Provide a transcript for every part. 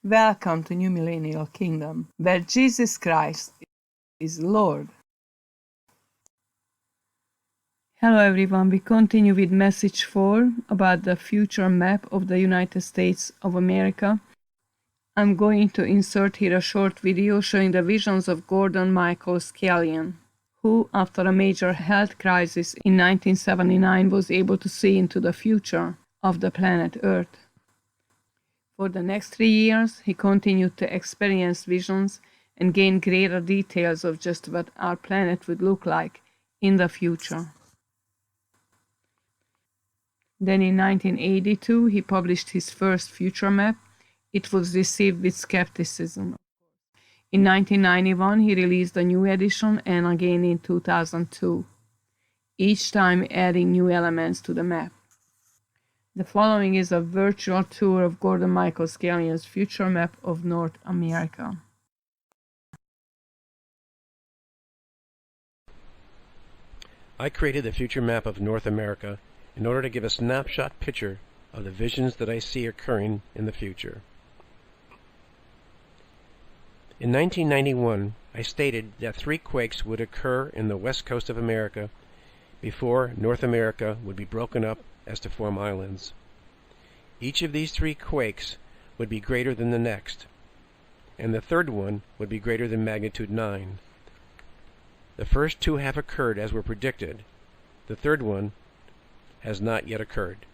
Welcome to New Millennial Kingdom, where Jesus Christ is Lord. Hello everyone, we continue with message 4 about the future map of the United States of America. I'm going to insert here a short video showing the visions of Gordon Michael Scallion, who, after a major health crisis in 1979, was able to see into the future of the planet Earth. For the next 3 years, he continued to experience visions and gain greater details of just what our planet would look like in the future. Then in 1982, he published his first future map. It was received with skepticism. In 1991, he released a new edition, and again in 2002, each time adding new elements to the map. The following is a virtual tour of Gordon Michael Scallion's future map of North America. I created the future map of North America in order to give a snapshot picture of the visions that I see occurring in the future. In 1991, I stated that 3 quakes would occur in the west coast of America before North America would be broken up as to form islands. Each of these 3 quakes would be greater than the next, and the third one would be greater than magnitude 9. The first 2 have occurred as were predicted. The third one has not yet occurred.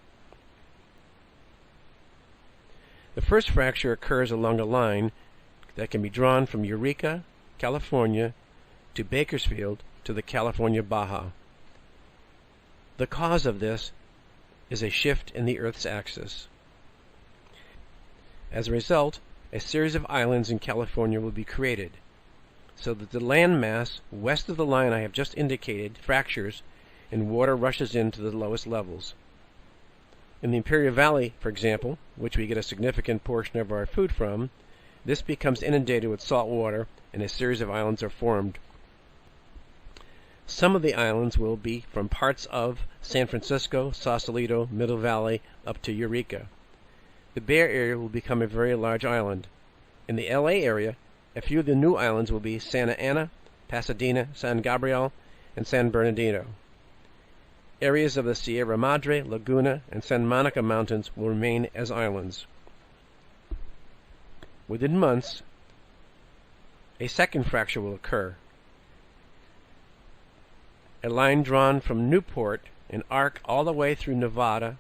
The first fracture occurs along a line that can be drawn from Eureka, California, to Bakersfield to the California Baja. The cause of this is a shift in the Earth's axis. As a result, a series of islands in California will be created, so that the land mass west of the line I have just indicated fractures and water rushes into the lowest levels. In the Imperial Valley, for example, which we get a significant portion of our food from, this becomes inundated with salt water and a series of islands are formed. Some of the islands will be from parts of San Francisco, Sausalito, Middle Valley, up to Eureka. The Bay Area will become a very large island. In the LA area, a few of the new islands will be Santa Ana, Pasadena, San Gabriel, and San Bernardino. Areas of the Sierra Madre, Laguna, and San Monica Mountains will remain as islands. Within months, a second fracture will occur. A line drawn from Newport, an arc all the way through Nevada,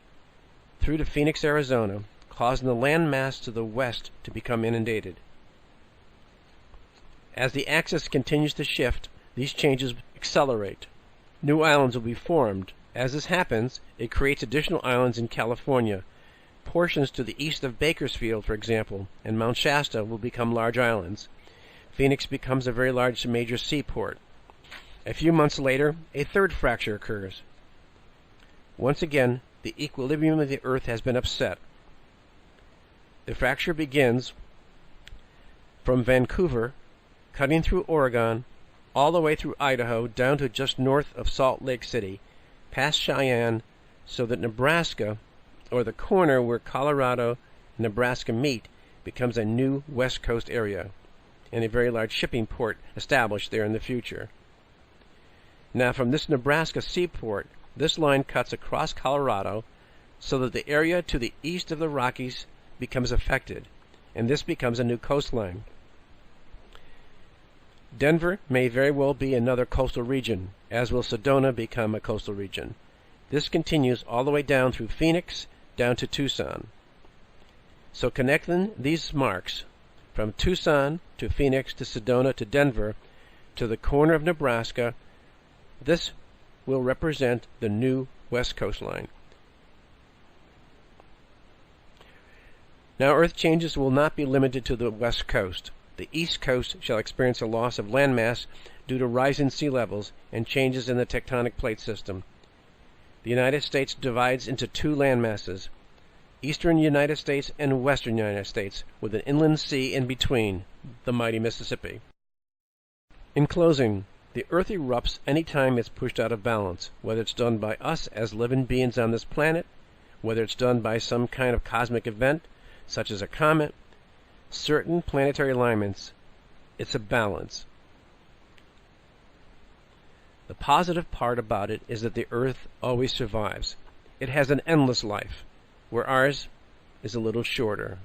through to Phoenix, Arizona, causing the land mass to the west to become inundated. As the axis continues to shift, these changes accelerate. New islands will be formed. As this happens, it creates additional islands in California. Portions to the east of Bakersfield, for example, and Mount Shasta will become large islands. Phoenix becomes a very large major seaport. A few months later, a third fracture occurs. Once again, the equilibrium of the Earth has been upset. The fracture begins from Vancouver, cutting through Oregon, all the way through Idaho, down to just north of Salt Lake City, past Cheyenne, so that Nebraska, or the corner where Colorado and Nebraska meet, becomes a new west coast area, and a very large shipping port established there in the future. Now from this Nebraska seaport, this line cuts across Colorado so that the area to the east of the Rockies becomes affected, and this becomes a new coastline. Denver may very well be another coastal region, as will Sedona become a coastal region. This continues all the way down through Phoenix, down to Tucson. So connecting these marks from Tucson to Phoenix to Sedona to Denver to the corner of Nebraska, this will represent the new west coastline. Now earth changes will not be limited to the west coast. The east coast shall experience a loss of landmass due to rising sea levels and changes in the tectonic plate system. The United States divides into 2 landmasses, eastern United States and western United States, with an inland sea in between, the mighty Mississippi. In closing, the Earth erupts any time it's pushed out of balance, whether it's done by us as living beings on this planet, whether it's done by some kind of cosmic event, such as a comet, certain planetary alignments. It's a balance. The positive part about it is that the Earth always survives. It has an endless life, where ours is a little shorter.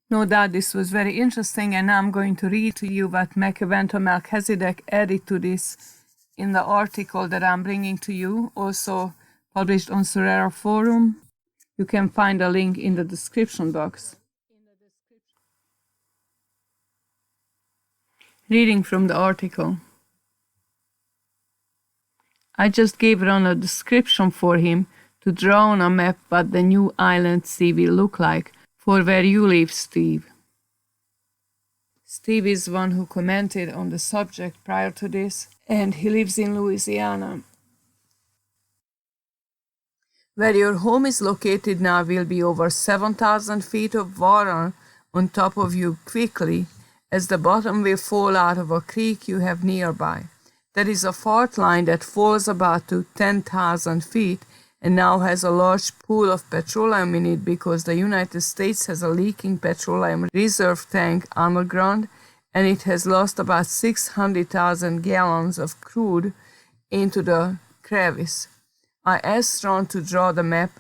No doubt this was very interesting, and now I'm going to read to you what Mekevento Melchizedek added to this in the article that I'm bringing to you, also published on Sorare Forum. You can find a link in the description box. Reading from the article. I just gave Ron a description for him to draw on a map what the new island sea will look like for where you live, Steve. Steve is one who commented on the subject prior to this, and he lives in Louisiana. Where your home is located now will be over 7,000 feet of water on top of you quickly, as the bottom will fall out of a creek you have nearby. There is a fault line that falls about to 10,000 feet and now has a large pool of petroleum in it because the United States has a leaking petroleum reserve tank underground, and it has lost about 600,000 gallons of crude into the crevice. I asked Ron to draw the map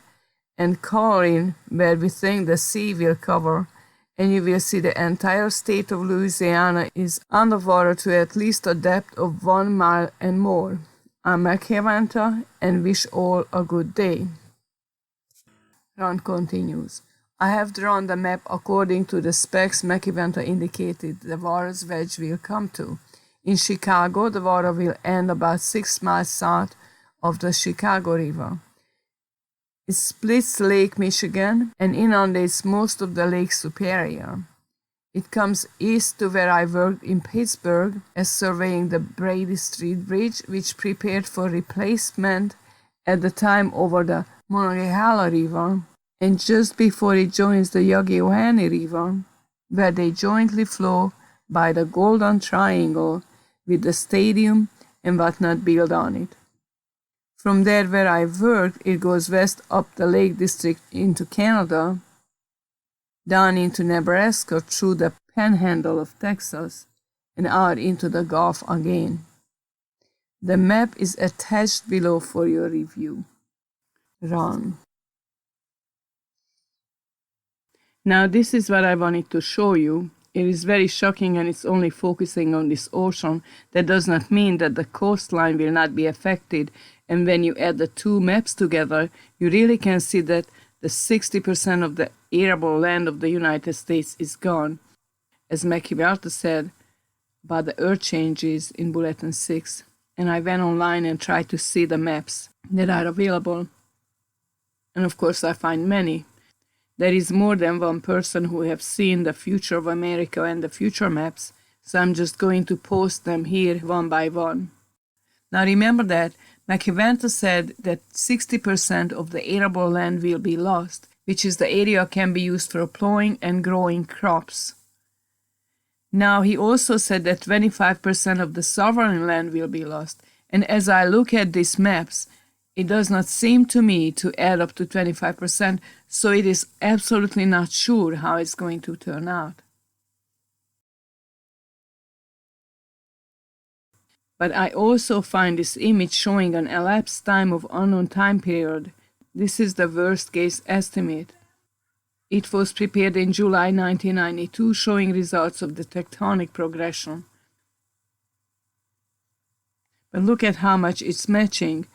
and color in where we think the sea will cover, and you will see the entire state of Louisiana is underwater to at least a depth of 1 mile and more. I'm Mekevento and wish all a good day. Ron continues. I have drawn the map according to the specs Mekevento indicated the water's wedge will come to. In Chicago, the water will end about 6 miles south of the Chicago River. It splits Lake Michigan and inundates most of the Lake Superior. It comes east to where I worked in Pittsburgh as surveying the Brady Street Bridge, which prepared for replacement at the time over the Monongahela River, and just before it joins the Youghiogheny River, where they jointly flow by the Golden Triangle with the stadium and whatnot built on it. From there where I worked, it goes west up the Lake District into Canada, down into Nebraska through the panhandle of Texas, and out into the Gulf again. The map is attached below for your review. Ron. Now this is what I wanted to show you. It is very shocking, and it's only focusing on this ocean. That does not mean that the coastline will not be affected, and when you add the two maps together, you really can see that the 60% of the arable land of the United States is gone, as Mekevento said about the earth changes in Bulletin 6. And I went online and tried to see the maps that are available. And of course I find many. There is more than one person who have seen the future of America and the future maps, so I'm just going to post them here one by one. Now remember that Mekevento said that 60% of the arable land will be lost, which is the area can be used for plowing and growing crops. Now he also said that 25% of the sovereign land will be lost, and as I look at these maps, it does not seem to me to add up to 25%, so it is absolutely not sure how it's going to turn out. But I also find this image showing an elapsed time of unknown time period. This is the worst case estimate. It was prepared in July 1992, showing results of the tectonic progression. But look at how much it's matching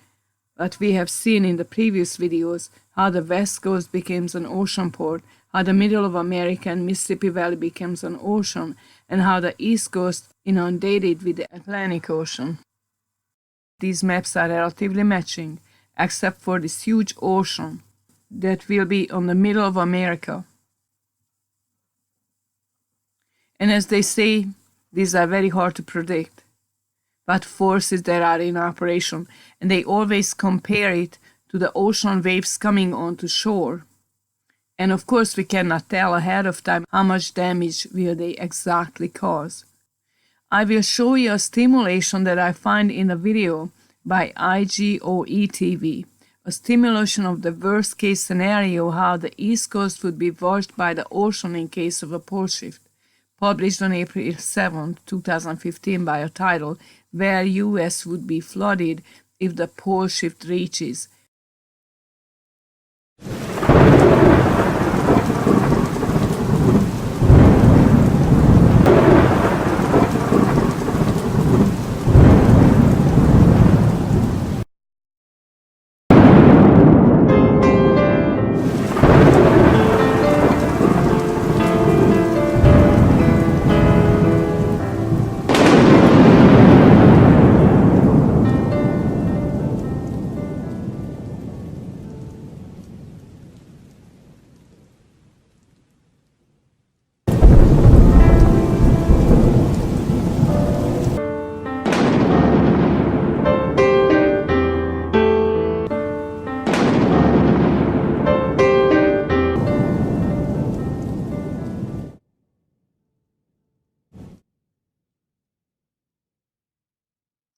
what we have seen in the previous videos, how the West Coast becomes an ocean port, how the middle of America and Mississippi Valley becomes an ocean, and how the East Coast inundated with the Atlantic Ocean. These maps are relatively matching, except for this huge ocean that will be on the middle of America. And as they say, these are very hard to predict, what forces there are in operation, and they always compare it to the ocean waves coming onto shore. And of course, we cannot tell ahead of time how much damage will they exactly cause. I will show you a stimulation that I find in a video by IGOE-TV, a stimulation of the worst case scenario, how the East Coast would be washed by the ocean in case of a pole shift, published on April 7, 2015 by a title, Where US Would Be Flooded If the Pole Shift Reaches.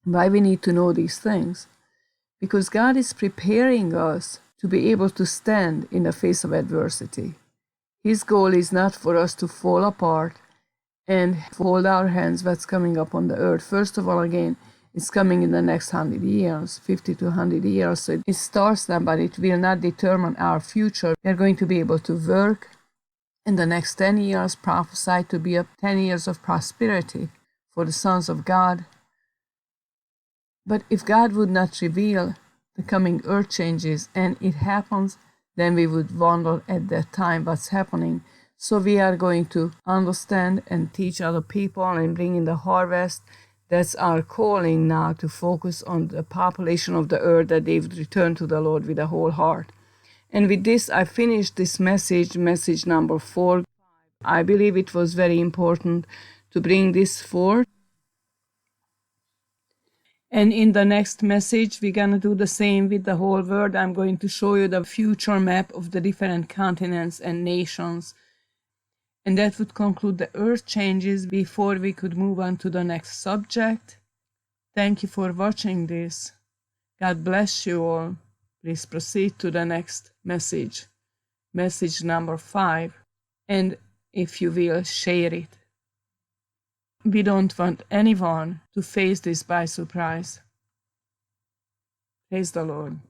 Why we need to know these things? Because God is preparing us to be able to stand in the face of adversity. His goal is not for us to fall apart and hold our hands what's coming up on the earth. First of all, again, it's coming in the next 100 years, 50 to 100 years. So it starts now, but it will not determine our future. We are going to be able to work in the next 10 years, prophesied to be 10 years of prosperity for the sons of God. But if God would not reveal the coming earth changes and it happens, then we would wonder at that time what's happening. So we are going to understand and teach other people and bring in the harvest. That's our calling now, to focus on the population of the earth, that they would return to the Lord with a whole heart. And with this, I finished this message number 4. I believe it was very important to bring this forth. And in the next message, we're going to do the same with the whole world. I'm going to show you the future map of the different continents and nations. And that would conclude the earth changes before we could move on to the next subject. Thank you for watching this. God bless you all. Please proceed to the next message. Message number 5. And if you will, share it. We don't want anyone to face this by surprise. Praise the Lord.